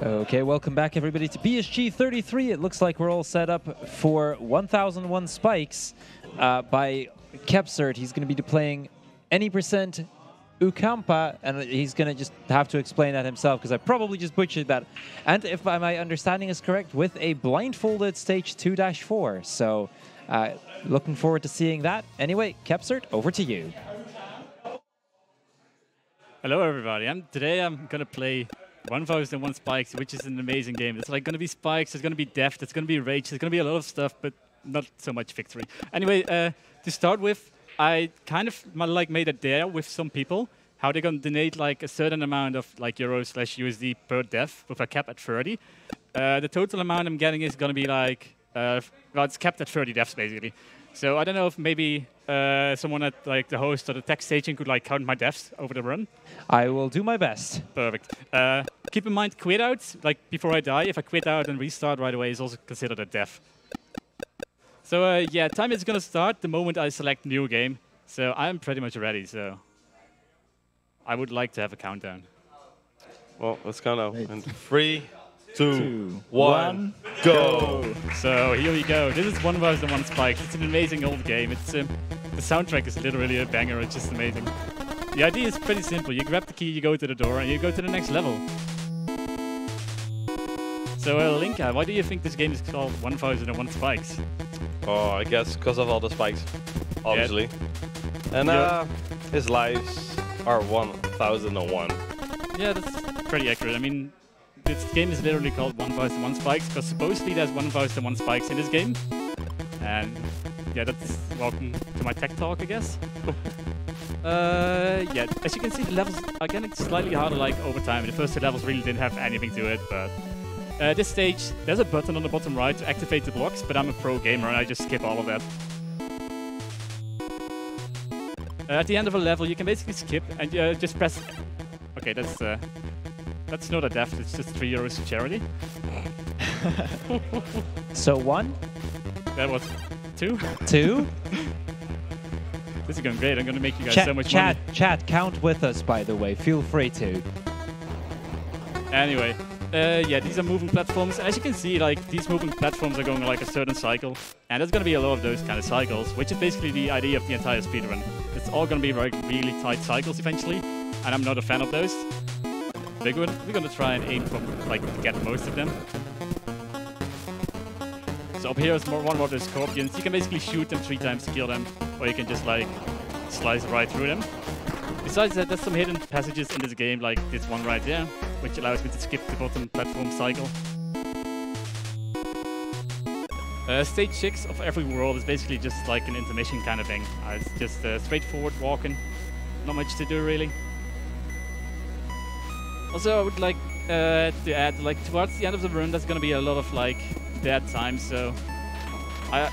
Okay, welcome back everybody to BSG 33. It looks like we're all set up for 1001 Spikes by Kepsert. He's going to be playing any percent Ukampa, and he's going to just have to explain that himself because I probably just butchered that. And if my understanding is correct, with a blindfolded stage 2-4. So looking forward to seeing that. Anyway, Kepsert, over to you. Hello everybody. Today I'm going to play 1001 Spikes, which is an amazing game. It's like going to be Spikes, there's going to be Death, there's going to be Rage, there's going to be a lot of stuff, but not so much victory. Anyway, to start with, I kind of made a dare with some people, how they're going to donate like a certain amount of like euros/USD per death with a cap at 30. The total amount I'm getting is going to be like, well, it's capped at 30 deaths basically. So I don't know if maybe someone at like the host or the tech staging could like count my deaths over the run. I will do my best. Perfect. Keep in mind, quit out, like before I die, if I quit out and restart right away is also considered a death. So yeah, time is going to start the moment I select new game. So I'm pretty much ready, so I would like to have a countdown. Well, let's count out. In 3, 2, 1, go! So here we go. This is 1001 Spikes. It's an amazing old game. It's the soundtrack is literally a banger. It's just amazing. The idea is pretty simple. You grab the key, you go to the door, and you go to the next level. So Linka, why do you think this game is called 1001 Spikes? Oh, I guess because of all the spikes, obviously. Yeah. And his lives are 1001. Yeah, that's pretty accurate. I mean, this game is literally called 1001 Spikes because supposedly there's 1001 spikes in this game. And yeah, that's welcome to my tech talk, I guess. Yeah, as you can see, the levels are getting slightly harder like over time. The first two levels really didn't have anything to it, but this stage, there's a button on the bottom right to activate the blocks, but I'm a pro gamer and I just skip all of that. At the end of a level, you can basically skip and just press... Okay, that's not a death, it's just 3 euros to charity. So 1? That was 2. 2? This is going great, I'm going to make you guys so much money. Chat, count with us, by the way. Feel free to. Anyway, yeah, these are moving platforms. As you can see, like these moving platforms are going like a certain cycle. And there's going to be a lot of those kind of cycles, which is basically the idea of the entire speedrun. It's all going to be like really tight cycles eventually. And I'm not a fan of those. We're going to try and aim for like to get most of them. So up here is one more of the scorpions. You can basically shoot them 3 times to kill them, or you can just like slice right through them. Besides that, there's some hidden passages in this game, like this one right there, which allows me to skip the bottom platform cycle. Stage 6 of every world is basically just like an intermission kind of thing. It's just straightforward walking, not much to do really. Also, I would like to add, like towards the end of the run, there's gonna be a lot of like dead time. So,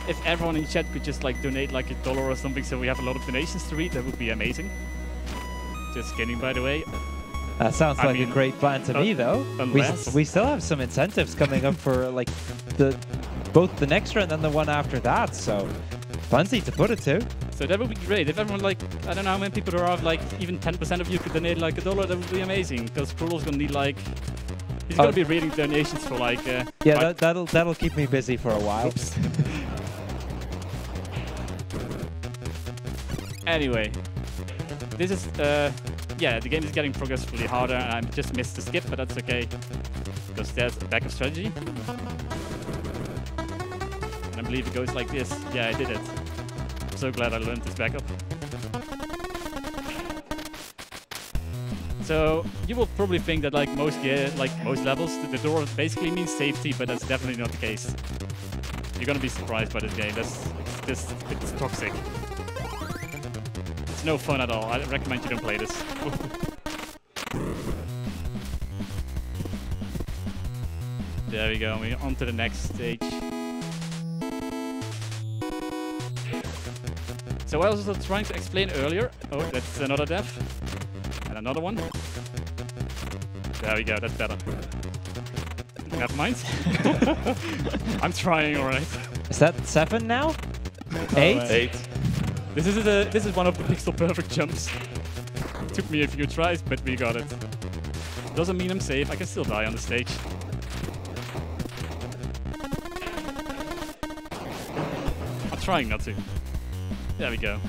if everyone in chat could just like donate like $1 or something, so we have a lot of donations to read, that would be amazing. Just kidding, by the way. That sounds like a great plan to me, though. We still have some incentives coming up for like both the next run and the one after that. So, plenty to put it to. So that would be great. If everyone, like, I don't know how many people there are, like, even 10% of you could donate, like, $1, that would be amazing. Because Prul's gonna need, like, he's gonna be reading donations for, like... yeah, that'll keep me busy for a while. Oops. Anyway, this is, yeah, the game is getting progressively harder, and I just missed the skip, but that's okay. Because there's a backup strategy. And I believe it goes like this. Yeah, I did it. I'm so glad I learned this backup. So you will probably think that like most levels, the door basically means safety, but that's definitely not the case. You're gonna be surprised by this game. It's toxic. It's no fun at all. I recommend you don't play this. There we go. We're on to the next stage. So what I was trying to explain earlier, oh, that's another death, and another one. There we go, that's better. Never mind. I'm trying, all right. Is that 7 now? 8? 8. This is one of the pixel perfect jumps. Took me a few tries, but we got it. Doesn't mean I'm safe. I can still die on the stage. I'm trying not to. There we go.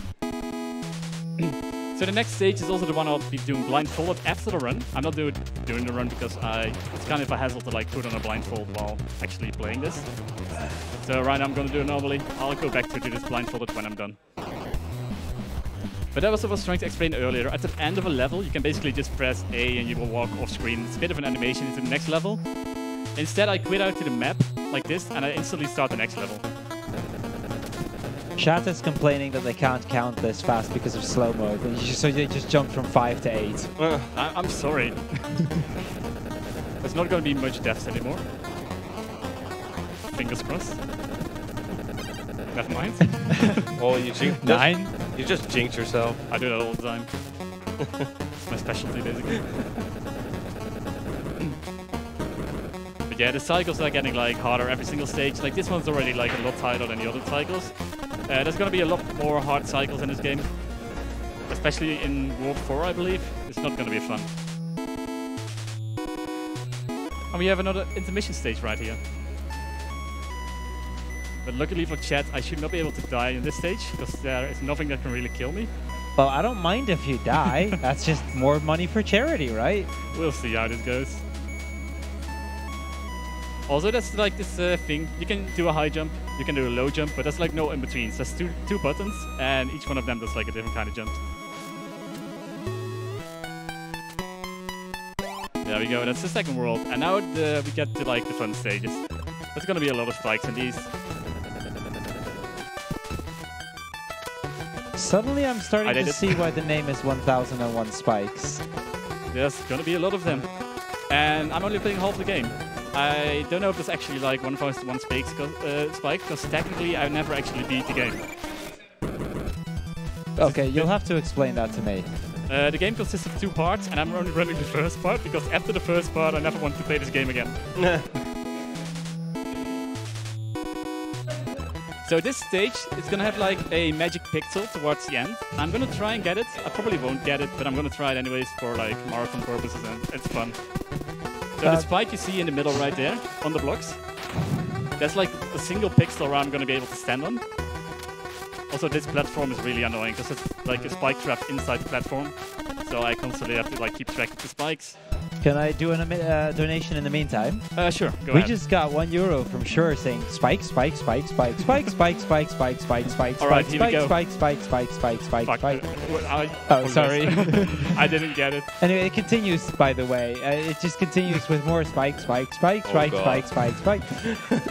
So the next stage is also the one I'll be doing blindfolded after the run. I'm not doing the run because it's kind of a hassle to like put on a blindfold while actually playing this. So right now I'm going to do it normally. I'll go back to do this blindfolded when I'm done. But that was what I was trying to explain earlier. At the end of a level, you can basically just press A and you will walk off screen. It's a bit of an animation into the next level. Instead, I quit out to the map like this and I instantly start the next level. Chat is complaining that they can't count this fast because of slow mode, so they just jumped from 5 to 8. I'm sorry. There's not going to be much deaths anymore. Fingers crossed. Never mind. Well, you 9? You just jinx yourself. I do that all the time. It's my specialty, basically. But yeah, the cycles are getting like harder every single stage. Like this one's already like a lot tighter than the other cycles. There's going to be a lot more hard cycles in this game. Especially in Warp 4, I believe. It's not going to be fun. And we have another intermission stage right here. But luckily for chat, I should not be able to die in this stage, because there is nothing that can really kill me. Well, I don't mind if you die. That's just more money for charity, right? We'll see how this goes. Also, that's like this thing. You can do a high jump, you can do a low jump, but there's like no in-betweens. There's two buttons, and each one of them does like a different kind of jump. There we go, that's the second world. And now we get to like the fun stages. There's gonna be a lot of spikes in these. Suddenly I'm starting to see why the name is 1001 Spikes. There's gonna be a lot of them. And I'm only playing half the game. I don't know if there's actually like 1001 spike, because technically I never actually beat the game. Okay, you'll have to explain that to me. The game consists of 2 parts, and I'm only running the first part, because after the first part I never want to play this game again. So this stage is gonna have like a magic pixel towards the end. I'm gonna try and get it. I probably won't get it, but I'm gonna try it anyways for like marathon purposes, and it's fun. So the spike you see in the middle right there, on the blocks, that's like a single pixel where I'm gonna be able to stand on. Also, this platform is really annoying, because it's like a spike trap inside the platform. So I constantly have to like keep track of the spikes. Can I do a donation in the meantime? Sure, go We ahead. just got €1 from Sure saying spike, spike, spike, spike, spike, spike, spike, spike, spike, spike, All right, spike, here we go. spike, spike, spike, spike, spike, Fuck, spike. oh, sorry. I didn't get it. Anyway, it continues, by the way. It just continues with more spike, spike, spike, spike, spike, spike, spike.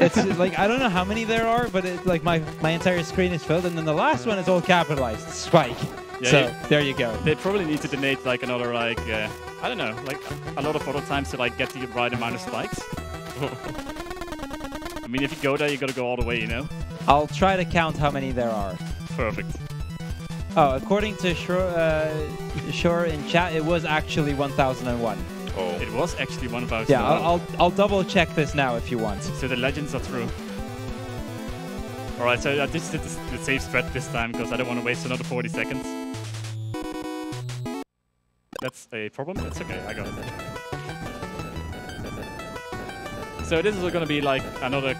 It's like, I don't know how many there are, but it's like my entire screen is filled, and then the last one is all capitalized. Spike. Yeah, So, there you go. They probably need to donate like another like, I don't know, like a lot of other times to like get the right amount of spikes. I mean, if you go there, you gotta go all the way, you know? I'll try to count how many there are. Perfect. Oh, according to Sure in chat, it was actually 1001. Oh. It was actually 1000. Yeah, I'll double check this now if you want. So the legends are true. Alright, so I just did the safe strat this time because I don't want to waste another 40 seconds. That's a problem? It's okay, I got it. So this is going to be like another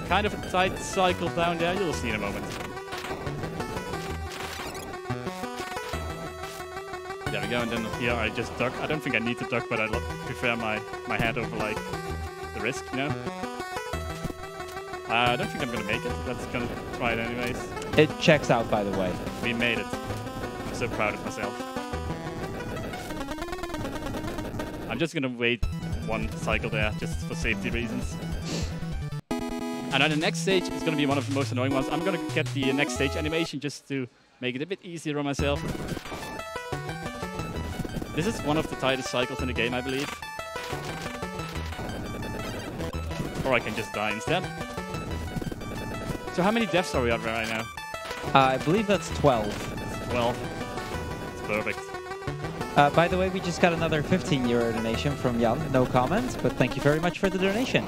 kind of a tight cycle down there. You'll see in a moment. There we go, and then here I just duck. I don't think I need to duck, but I prefer my head over like the risk, you know? I don't think I'm going to make it. Let's gonna try it anyways. It checks out, by the way. We made it. I'm so proud of myself. I'm just going to wait one cycle there, just for safety reasons. And then the next stage is going to be one of the most annoying ones. I'm going to get the next stage animation just to make it a bit easier on myself. This is one of the tightest cycles in the game, I believe. Or I can just die instead. So how many deaths are we at right now? I believe that's 12. It's 12. It's perfect. By the way, we just got another €15 donation from Jan. No comments, but thank you very much for the donation.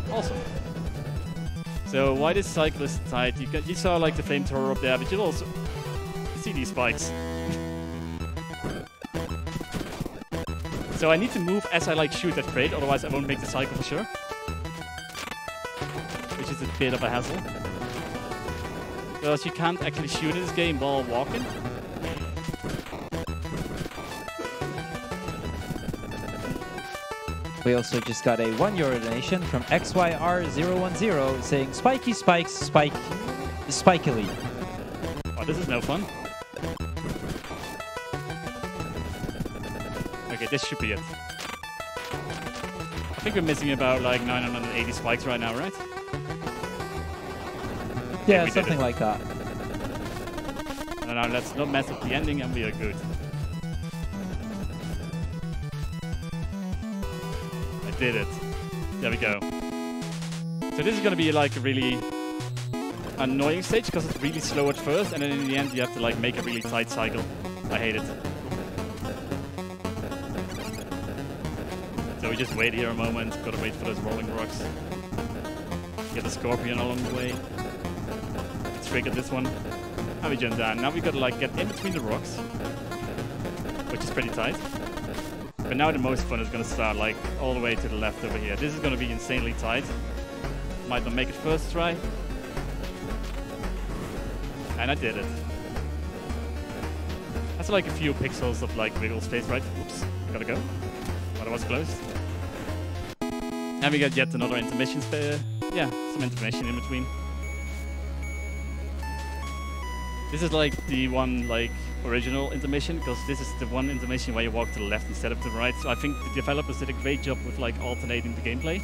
Awesome. So why this cycle is tight? You saw like the flamethrower up there, but you also see these spikes. So I need to move as I like shoot that crate, otherwise I won't make the cycle for sure. Which is a bit of a hassle. Because you can't actually shoot in this game while walking. We also just got a €1 donation from XYR010 saying spiky spikes, spikily. Oh, this is no fun. Okay, this should be it. I think we're missing about like 980 spikes right now, right? Yeah, something like that. No, no, let's not mess up the ending and we are good. I did it. There we go. So this is going to be like a really annoying stage because it's really slow at first and then in the end you have to like make a really tight cycle. I hate it. So we just wait here a moment, gotta wait for those rolling rocks. Get the scorpion along the way. Trigger this one. And we jump down. Now we gotta like get in between the rocks, which is pretty tight. But now the most fun is gonna start like all the way to the left over here. This is gonna be insanely tight. Might not make it first try. And I did it. That's like a few pixels of like wiggle space, right? Oops, gotta go. But it was close. And we got yet another intermission. Yeah, some intermission in between. This is like the one like original intermission because this is the one intermission where you walk to the left instead of the right. So I think the developers did a great job with like alternating the gameplay.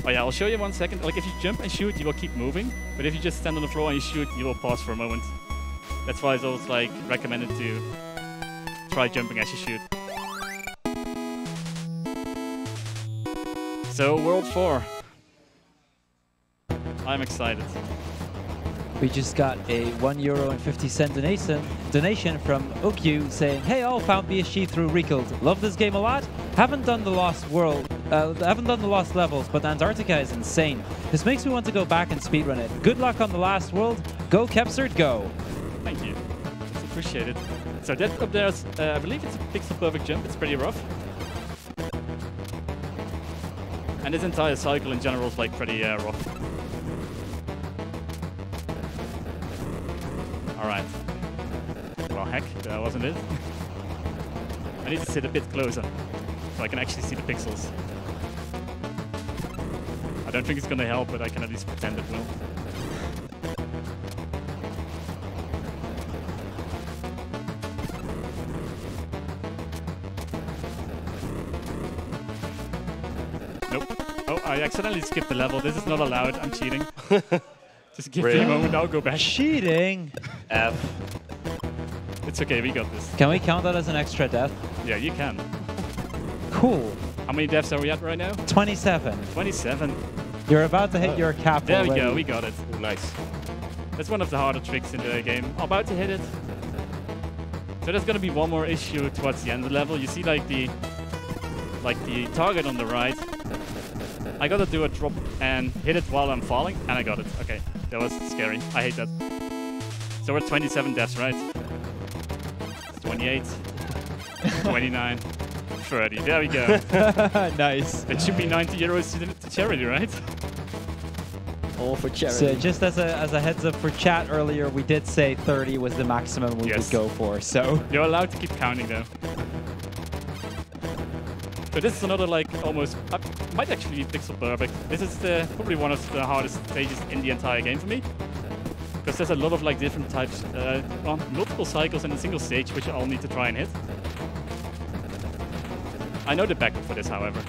Oh yeah, I'll show you 1 second. Like if you jump and shoot, you will keep moving. But if you just stand on the floor and you shoot, you will pause for a moment. That's why it's always like recommended to try jumping as you shoot. So World 4. I'm excited. We just got a €1.50 donation from Ukyu saying, "Hey all, found BSG through Recalled. Love this game a lot. Haven't done the Lost levels, but Antarctica is insane. This makes me want to go back and speedrun it. Good luck on the last world. Go Kepsert, go." Thank you. It's appreciated. So that up there is, I believe it's a pixel perfect jump. It's pretty rough. And this entire cycle in general is like pretty rough. Alright. Well, heck, that wasn't it. I need to sit a bit closer so I can actually see the pixels. I don't think it's gonna help, but I can at least pretend it will. Nope. Oh, I accidentally skipped the level. This is not allowed. I'm cheating. Just give me a moment, I'll go back. Cheating! F. It's okay, we got this. Can we count that as an extra death? Yeah, you can. Cool. How many deaths are we at right now? 27. 27. You're about to hit your cap There already. we go, we got it. Nice. That's one of the harder tricks in the game. I'm about to hit it. So there's gonna be one more issue towards the end of the level. You see like the target on the right. I gotta do a drop and hit it while I'm falling, and I got it. Okay, that was scary. I hate that. So we're at 27 deaths, right? 28, 29, 30. There we go. Nice. It should be €90 to charity, right? All for charity. So just as a heads up for chat earlier, we did say 30 was the maximum we would go for. So you're allowed to keep counting though. But this is another like almost might actually be pixel perfect. This is probably one of the hardest stages in the entire game for me. Because there's a lot of like different types, multiple cycles in a single stage, which I all need to try and hit. I know the backup for this, however.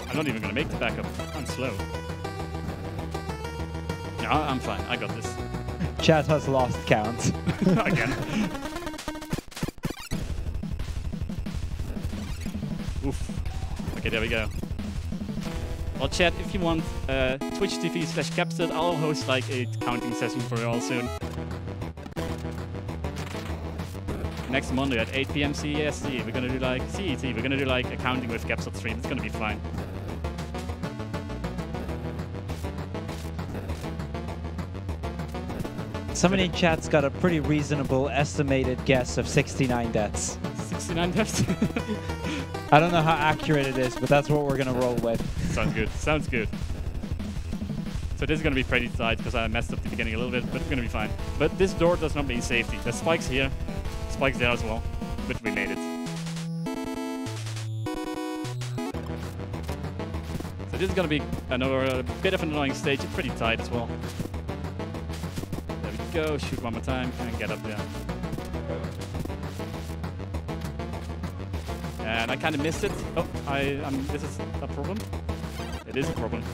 I'm not even gonna make the backup. I'm slow. No, I'm fine. I got this. chat has lost count. Again. Oof. Okay, there we go. Well, chat, if you want Twitch TV/Kepsert, I'll host like a counting session for you all soon. Next Monday at 8 PM CEST, we're gonna do like CET. We're gonna do like a counting with Kepsert stream. It's gonna be fine. Somebody in chat's got a pretty reasonable estimated guess of 69 deaths. 69 deaths? I don't know how accurate it is, but that's what we're gonna roll with. Sounds good. Sounds good. So this is gonna be pretty tight because I messed up the beginning a little bit, but it's gonna be fine. But this door does not mean safety. There's spikes here, spikes there as well, but we made it. So this is gonna be another bit of an annoying stage. It's pretty tight as well. There we go. Shoot one more time and get up there. And I kind of missed it. Oh, this is a problem. It is a problem.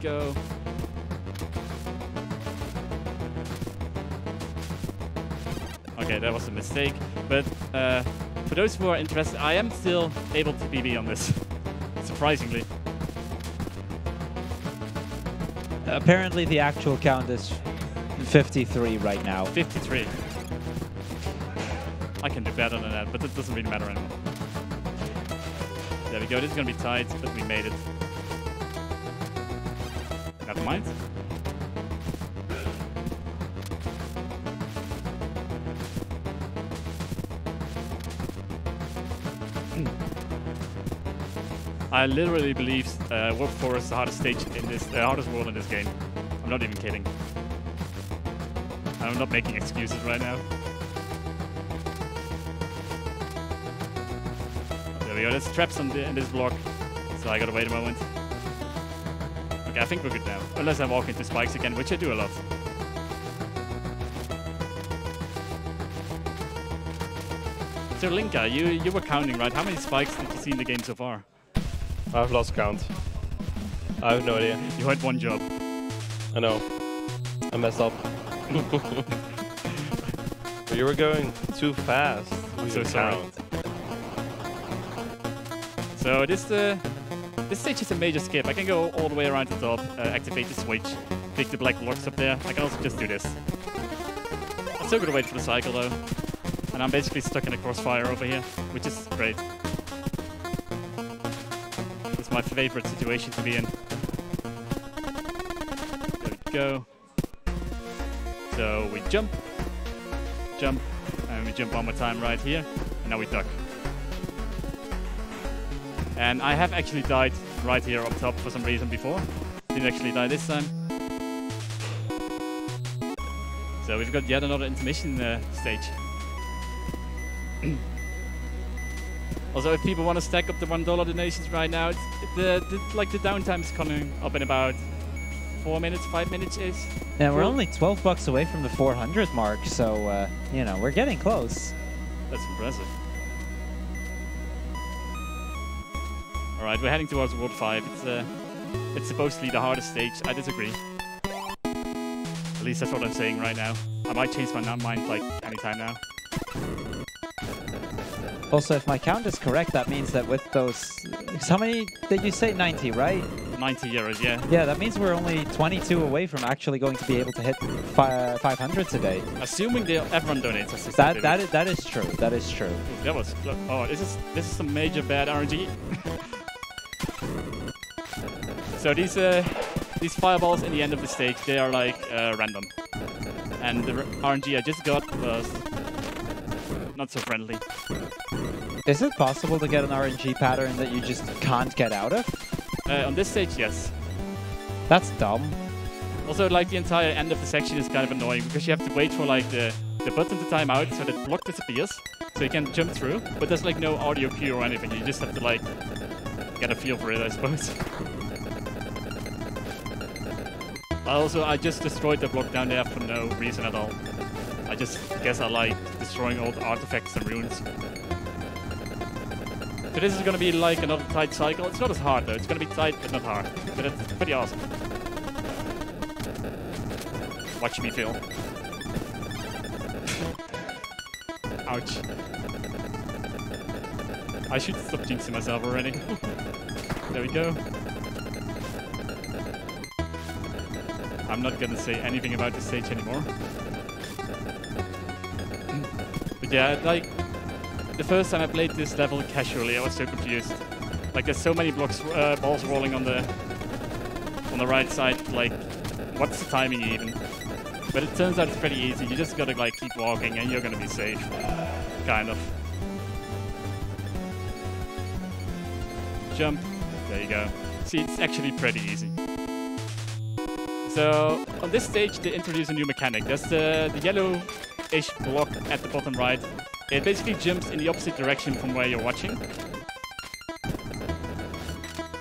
Go. Okay, that was a mistake. But for those who are interested, I am still able to PB on this, surprisingly. Apparently the actual count is 53 right now. 53. I can do better than that, but it doesn't really matter anymore. There we go. This is going to be tight, but we made it. Never mind. I literally believe Warp 4 is the hardest stage in this, hardest world in this game. I'm not even kidding. I'm not making excuses right now. There we go. There's traps in this block, so I gotta wait a moment. Okay, I think we're good now. Unless I walk into spikes again, which I do a lot. So Linka, you were counting, right? How many spikes did you see in the game so far? I've lost count. I have no idea. You had one job. I know. I messed up. But you were going too fast. I'm so sorry. So this stage is a major skip. I can go all the way around the top, activate the switch, pick the black blocks up there. I can also just do this. I'm still gonna wait for the cycle though. And I'm basically stuck in a crossfire over here, which is great. It's my favorite situation to be in. There we go. So we jump, and we jump one more time right here, and now we duck. And I have actually died right here up top for some reason before. Didn't actually die this time. So we've got yet another intermission stage. Also, if people want to stack up the $1 donations right now, the downtime is coming up in about 4 minutes, 5 minutes is. Yeah, we're only 12 bucks away from the 400 mark, so you know, we're getting close. That's impressive. All right, we're heading towards World 5. It's supposedly the hardest stage. I disagree. At least that's what I'm saying right now. I might change my mind like anytime now. Also, if my count is correct, that means that with those... How many did you say? 90, right? 90 euros, yeah. Yeah, that means we're only 22 away from actually going to be able to hit 500 today. Assuming everyone donates. That is true. That is true. Ooh, that was... Oh, this is some major bad RNG. So these fireballs in the end of the stage, they are like random. And the RNG I just got was not so friendly. Is it possible to get an RNG pattern that you just can't get out of? On this stage, yes. That's dumb. Also, like the entire end of the section is kind of annoying because you have to wait for like the button to time out so that block disappears, so you can jump through. But there's like no audio cue or anything. You just have to like get a feel for it, I suppose. Also, I just destroyed the block down there for no reason at all. I just guess I like destroying all the artifacts and runes. So this is going to be like another tight cycle. It's not as hard though. It's going to be tight but not hard. But it's pretty awesome. Watch me fail. Ouch. I should stop jinxing myself already. There we go. I'm not gonna say anything about this stage anymore. But yeah, like, the first time I played this level casually, I was so confused. Like, there's so many balls rolling on the on the right side, like, what's the timing even? But it turns out it's pretty easy. You just gotta like keep walking and you're gonna be safe. Kind of. Jump. There you go. See, it's actually pretty easy. So on this stage they introduce a new mechanic. There's the yellow-ish block at the bottom right. It basically jumps in the opposite direction from where you're watching.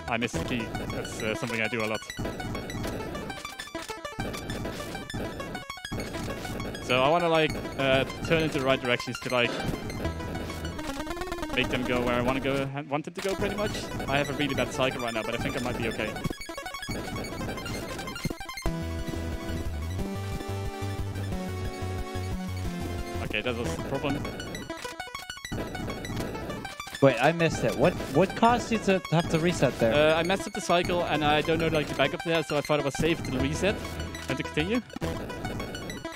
I missed the key. That's something I do a lot. So I want to like turn into the right directions to like make them go where I want them to go pretty much. I have a really bad cycle right now, but I think I might be okay. Okay, that was the problem. Wait, I missed it. What caused you to have to reset there? I messed up the cycle and I don't know like the backup there, so I thought it was safe to reset and to continue.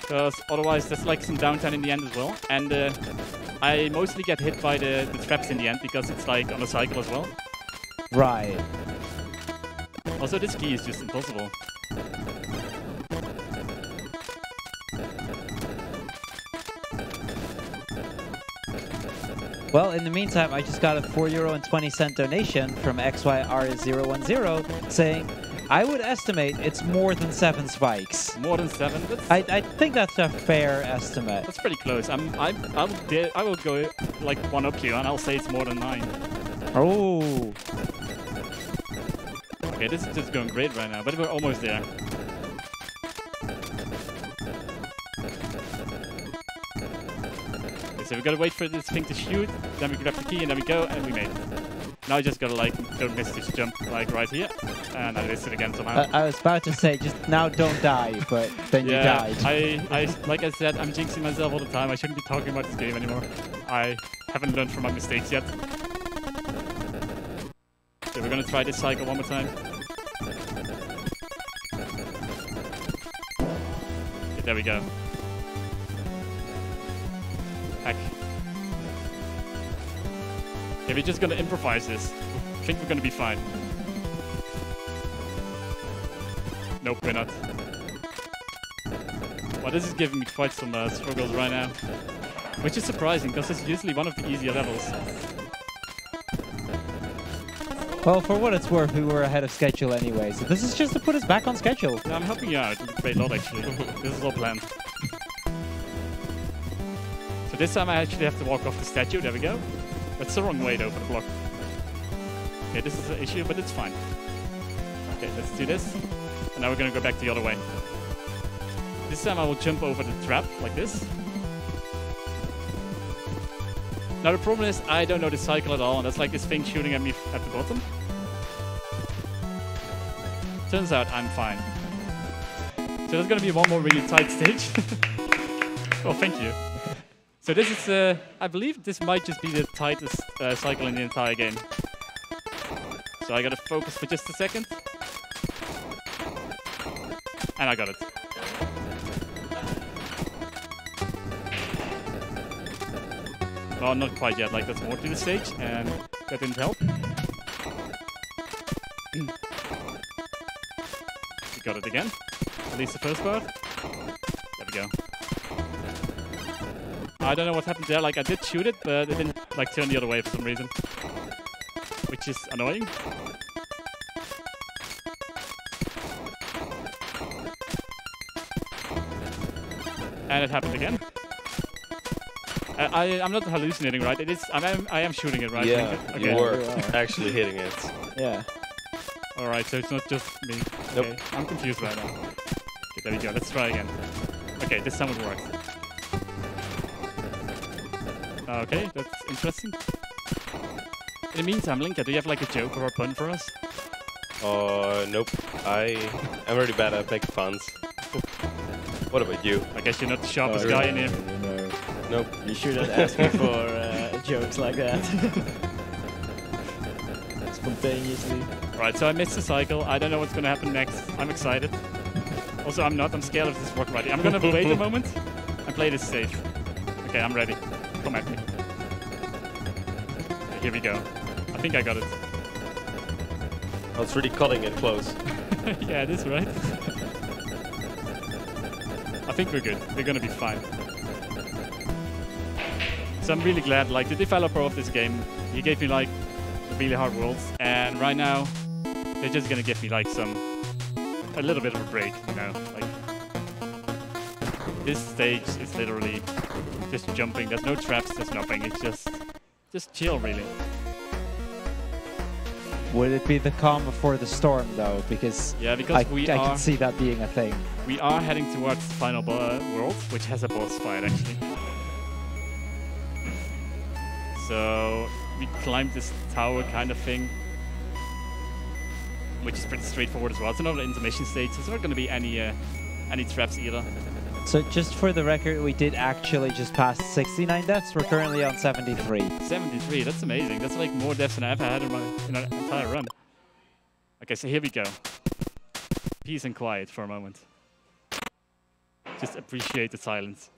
Because otherwise there's like some downtime in the end as well. And I mostly get hit by the traps in the end because it's like on a cycle as well. Right. Also this key is just impossible. Well, in the meantime, I just got a €4.20 donation from XYR010 saying, I would estimate it's more than 7 spikes. More than 7? I think that's a fair estimate. That's pretty close. I will go like one up you and I'll say it's more than 9. Oh. Okay, this is just going great right now, but we're almost there. So we gotta wait for this thing to shoot, then we grab the key and then we go and we made it. Now I just gotta like, don't miss this jump like right here, and I missed it again somehow. I was about to say, just now don't die, but then you died. Like I said, I'm jinxing myself all the time. I shouldn't be talking about this game anymore. I haven't learned from my mistakes yet. So we're gonna try this cycle one more time. Okay, there we go. Heck. Okay, we're just gonna improvise this. I think we're gonna be fine. Nope, we're not. Well, this is giving me quite some struggles right now. Which is surprising, because it's usually one of the easier levels. Well, for what it's worth, we were ahead of schedule anyway, so this is just to put us back on schedule. Yeah, I'm helping you out a great lot, actually. This is all planned. So this time I actually have to walk off the statue. There we go. That's the wrong way though for the block. Okay, this is an issue, but it's fine. Okay, let's do this. And now we're gonna go back the other way. This time I will jump over the trap, like this. Now the problem is, I don't know the cycle at all, and there's like this thing shooting at me at the bottom. Turns out I'm fine. So there's gonna be one more really tight stage. Oh, thank you. So this is, I believe this might just be the tightest cycle in the entire game. So I gotta focus for just a second. And I got it. Well, not quite yet, like there's more to the stage, and that didn't help. We got it again, at least the first part. There we go. I don't know what happened there, like I did shoot it, but it didn't like turn the other way for some reason. Which is annoying. And it happened again. I'm not hallucinating, right? It is. I am shooting it, right? Yeah, okay. you were actually hitting it. Yeah. All right, so it's not just me. Nope. Okay, I'm confused right now. Okay, there we go. Let's try again. Okay, this time it worked. Okay, that's interesting. In the meantime, Linka, do you have like a joke or a pun for us? Nope. I am really bad at making puns. What about you? I guess you're not the sharpest guy in here. No. Nope. You shouldn't ask me for jokes like that. Spontaneously. Right, so I missed the cycle. I don't know what's gonna happen next. I'm excited. Also, I'm not. I'm scared of this rock riding. I'm gonna wait a moment and play this safe. Okay, I'm ready. Come at me. Okay, here we go. I think I got it. Oh, it's really cutting it close. Yeah, it is, right? I think we're good. We're gonna be fine. So I'm really glad, like, the developer of this game, he gave me, like, really hard worlds, and right now, they're just gonna give me, like, a little bit of a break, you know? Like, this stage is literally just jumping. There's no traps, there's nothing. It's just chill, really. Would it be the calm before the storm, though? Because yeah, because I can see that being a thing. We are heading towards the final world, which has a boss fight, actually. So we climbed this tower kind of thing, which is pretty straightforward as well. It's another intermission stage, so there's not going to be any traps either. So just for the record, we did actually just pass 69 deaths. We're currently on 73. 73, that's amazing. That's like more deaths than I ever had in my entire run. Okay, so here we go. Peace and quiet for a moment. Just appreciate the silence.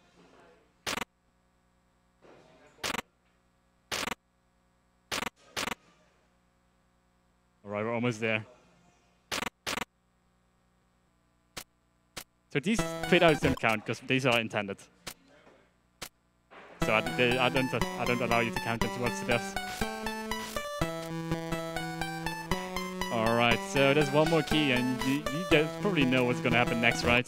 Alright, we're almost there. So these fade outs don't count because these are intended. So I don't allow you to count them towards the deaths. All right, so there's one more key, and you guys probably know what's gonna happen next, right?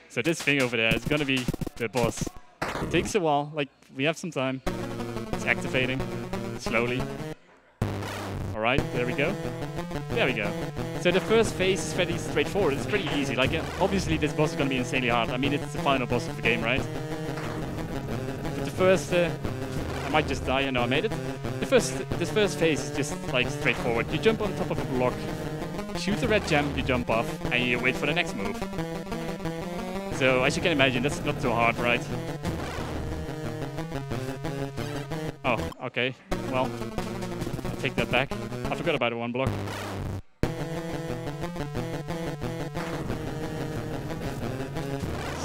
So this thing over there is gonna be the boss. It takes a while, like we have some time. It's activating slowly. All right, there we go. There we go. So the first phase is pretty straightforward. It's pretty easy. Like, obviously this boss is going to be insanely hard. I mean, it's the final boss of the game, right? But the first, I might just die. I know I made it. This first phase is just like straightforward. You jump on top of a block, shoot a red gem, you jump off, and you wait for the next move. So as you can imagine, that's not too hard, right? Oh, okay. Well, I'll take that back. I forgot about the one block.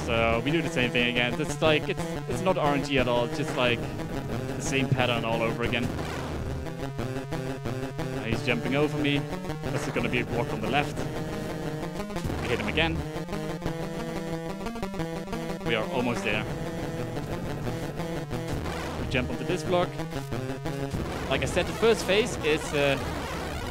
So we do the same thing again. It's like it's not RNG at all. It's just like the same pattern all over again. He's jumping over me. That's going to be a block on the left. We hit him again. We are almost there. We jump onto this block. Like I said, the first phase is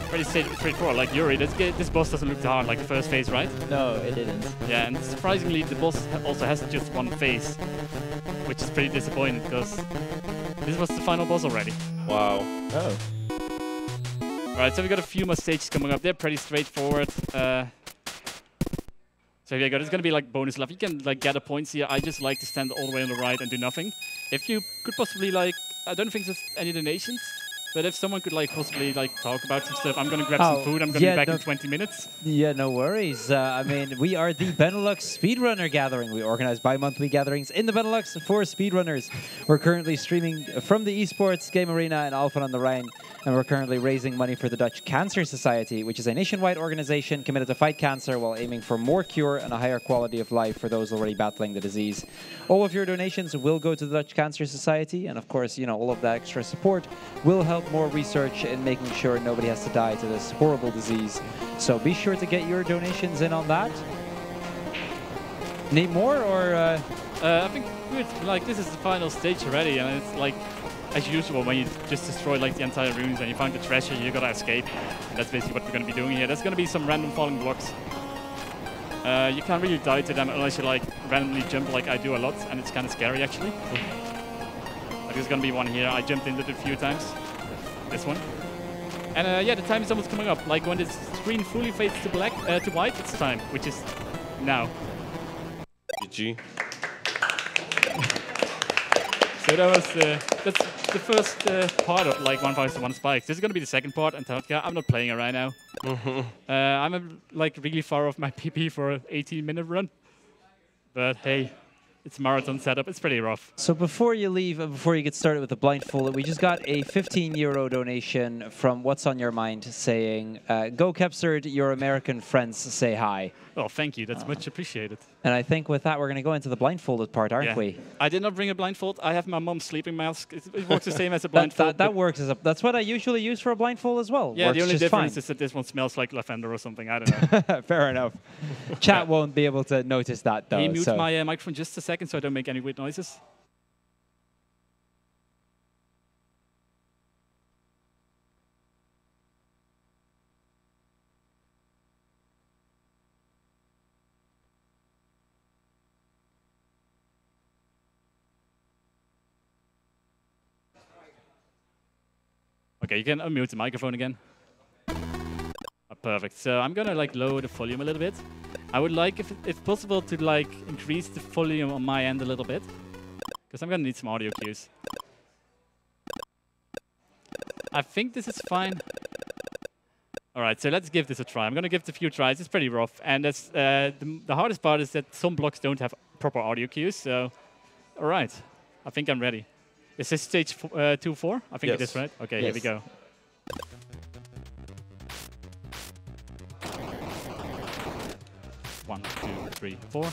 pretty straightforward. Like Yuri, this boss doesn't look too hard like the first phase, right? No, it didn't. Yeah, and surprisingly, the boss also has just one phase, which is pretty disappointing because this was the final boss already. Wow. Oh. Alright, so we got a few more stages coming up. They're pretty straightforward. So here we go. There's gonna be like bonus level. You can like gather points here. I just like to stand all the way on the right and do nothing. If you could possibly like, I don't think there's any donations. But if someone could like possibly like talk about some stuff, I'm gonna grab some food. I'm gonna be back in 20 minutes. Yeah, no worries. I mean, we are the Benelux Speedrunner Gathering. We organize bi-monthly gatherings in the Benelux for speedrunners. We're currently streaming from the esports game arena in Alphen aan de Rijn, and we're currently raising money for the Dutch Cancer Society, which is a nationwide organization committed to fight cancer while aiming for more cure and a higher quality of life for those already battling the disease. All of your donations will go to the Dutch Cancer Society, and of course, you know, all of that extra support will help more research in making sure nobody has to die to this horrible disease. So be sure to get your donations in on that. Need more, or? I think like this is the final stage already, and it's like as usual when you just destroy like the entire ruins and you find the treasure, you gotta escape. And that's basically what we're gonna be doing here. There's gonna be some random falling blocks. You can't really die to them unless you like randomly jump like I do a lot, and it's kind of scary actually. Like there's gonna be one here. I jumped into it a few times. This one. And yeah, the time is almost coming up. Like when the screen fully fades to black, to white, it's time, which is now. GG. So that was that's the first part of like 1001 Spikes. This is gonna be the second part, Antarctica. I'm not playing it right now. I'm like really far off my PP for an 18-minute run. But hey, It's marathon setup. It's pretty rough. So before you leave, before you get started with the blindfolded, we just got a €15 donation from What's on Your Mind saying, "Go Kepsert, your American friends say hi." Oh, thank you. That's much appreciated. And I think with that, we're going to go into the blindfolded part, aren't we? I did not bring a blindfold. I have my mom's sleeping mask. It works the same as a blindfold. That works. That's what I usually use for a blindfold as well. Yeah, works the only just difference fine. is that this one smells like lavender or something. I don't know. Fair enough. Chat won't be able to notice that, though. Can you mute so. my microphone just a second so I don't make any weird noises? Okay, you can unmute the microphone again. Oh, perfect. So I'm gonna like lower the volume a little bit. I would like, if possible, to like increase the volume on my end a little bit, because I'm gonna need some audio cues. I think this is fine. All right, so let's give this a try. I'm gonna give it a few tries. It's pretty rough, and that's the hardest part is that some blocks don't have proper audio cues. So, all right, I think I'm ready. Is this stage 2-4? I think it is, right? Okay, here we go. One, two, three, four.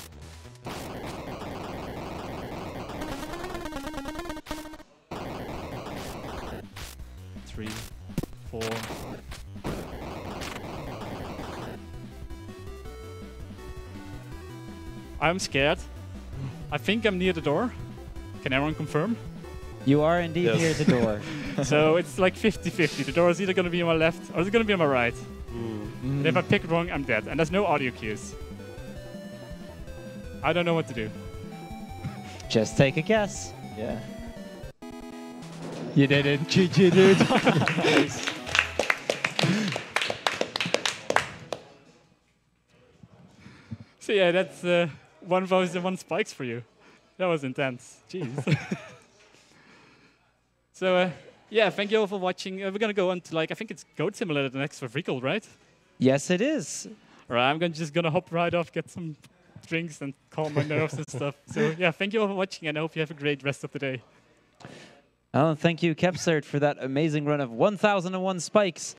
Three, four. I'm scared. I think I'm near the door. Can everyone confirm? You are indeed near the door. So it's like 50-50. The door is either going to be on my left or it's going to be on my right. And if I pick wrong, I'm dead. And there's no audio cues. I don't know what to do. Just take a guess. Yeah. You didn't. You did. So yeah, that's 1,001 spikes for you. That was intense. Jeez. So yeah, thank you all for watching. We're gonna go on to I think it's Goat Simulator the next for Freakle, right? Yes, it is. All right, I'm just gonna hop right off, get some drinks, and calm my nerves and stuff. So yeah, thank you all for watching, and I hope you have a great rest of the day. Oh, thank you, Kepsert, for that amazing run of 1,001 spikes.